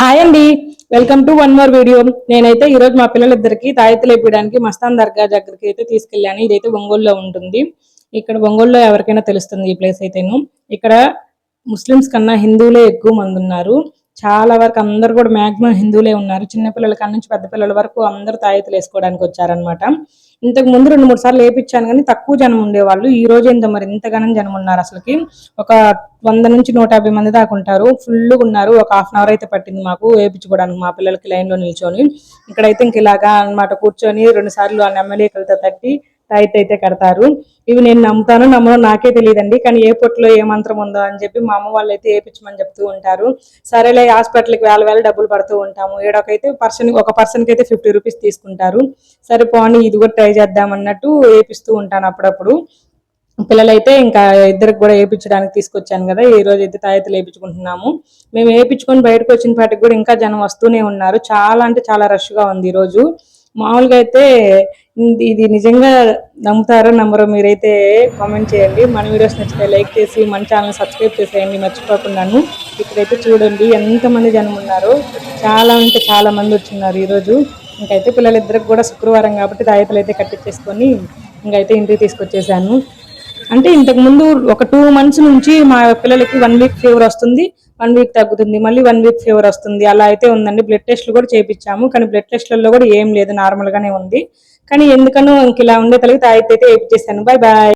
Hi అండి, welcome to one more video. నేనైతే ఈరోజు మా పిల్లలిద్దరికి తాయెత్తులు వేయడానికి మస్తాన్ దర్గా దగ్గరికి అయితే తీసుకెళ్ళాను. ఇదైతే ఒంగోలులో ఉంటుంది. ఇక్కడ ఒంగోలులో ఎవరికైనా తెలుస్తుంది ఈ ప్లేస్ అయితేను. ఇక్కడ ముస్లిమ్స్ కన్నా హిందువులే ఎక్కువ మంది ఉన్నారు. చాలా వరకు అందరు కూడా మాక్సిమం హిందువులే ఉన్నారు. చిన్నపిల్లల కాడ నుంచి పెద్ద పిల్లల వరకు అందరూ తాయెత్తులు వేసుకోవడానికి వచ్చారనమాట. ఇంతకు ముందు 2-3 సార్లు వేయించాను కానీ తక్కువ జనం ఉండేవాళ్ళు. ఈ రోజు ఏంటో మరి ఇంతగానం జనం ఉన్నారు. అసలుకి ఒక 100 నుంచి 150 మంది దాకా ఉంటారు. ఫుల్గా ఉన్నారు. ఒక హాఫ్ అన్ అవర్ అయితే పట్టింది మాకు వేయించుకోవడానికి, మా పిల్లలకి లైన్ లో నిల్చొని. ఇక్కడైతే ఇంక ఇలాగా అనమాట, కూర్చొని 2 సార్లు ఆ నెమ్మలికలతో తట్టి తాయెత్తు అయితే కడతారు. ఇవి నేను నమ్ముతాను నమ్మను నాకే తెలియదండి, కానీ ఏ పొట్టులో ఏ మంత్రం ఉందో అని చెప్పి మా అమ్మ వాళ్ళు అయితే వేయించమని చెప్తూ ఉంటారు. సరేలే, హాస్పిటల్కి వేల డబ్బులు పడుతూ ఉంటాము. ఏడకైతే ఒక పర్సన్కి అయితే 50 రూపీస్ తీసుకుంటారు. సరే పోనీ ఇది కూడా ట్రై చేద్దాం అన్నట్టు వేపిస్తూ ఉంటాను అప్పుడప్పుడు. పిల్లలైతే ఇంకా ఇద్దరికి కూడా వేయించడానికి తీసుకొచ్చాను కదా, ఈ రోజు అయితే తాయెత్తులు వేయించుకుంటున్నాము. మేము వేయించుకొని బయటకు వచ్చిన పాటికి కూడా ఇంకా జనం వస్తూనే ఉన్నారు. చాలా అంటే చాలా రష్గా ఉంది ఈరోజు. మామూలుగా అయితే ఇది నిజంగా నమ్ముతారో నమ్మరో మీరైతే కామెంట్ చేయండి. మన వీడియోస్ నచ్చితే లైక్ చేసి మన ఛానల్ సబ్స్క్రైబ్ చేసేయండి మర్చిపోకుండాను. ఇక్కడైతే చూడండి ఎంతమంది జనం ఉన్నారు. చాలా అంటే చాలా మంది వచ్చిన్నారు ఈరోజు. ఇంకైతే పిల్లలిద్దరికి కూడా శుక్రవారం కాబట్టి తాయెత్తులు అయితే కట్టించేసుకొని ఇంకైతే ఇంటికి తీసుకొచ్చేసాను. అంటే ఇంతకు ముందు ఒక 2 months నుంచి మా పిల్లలకి 1 week ఫీవర్ వస్తుంది, 1 week తగ్గుతుంది, మళ్ళీ 1 week ఫీవర్ వస్తుంది, అలా అయితే ఉందండి. బ్లడ్ టెస్ట్లు కూడా చేయించాము, కానీ బ్లడ్ టెస్ట్లలో కూడా ఏం లేదు, నార్మల్ గానే ఉంది. కానీ ఎందుకనో ఇంక ఇలా ఉండే తలకి తాయెత్తు అయితే వేయించేసాను. Bye bye.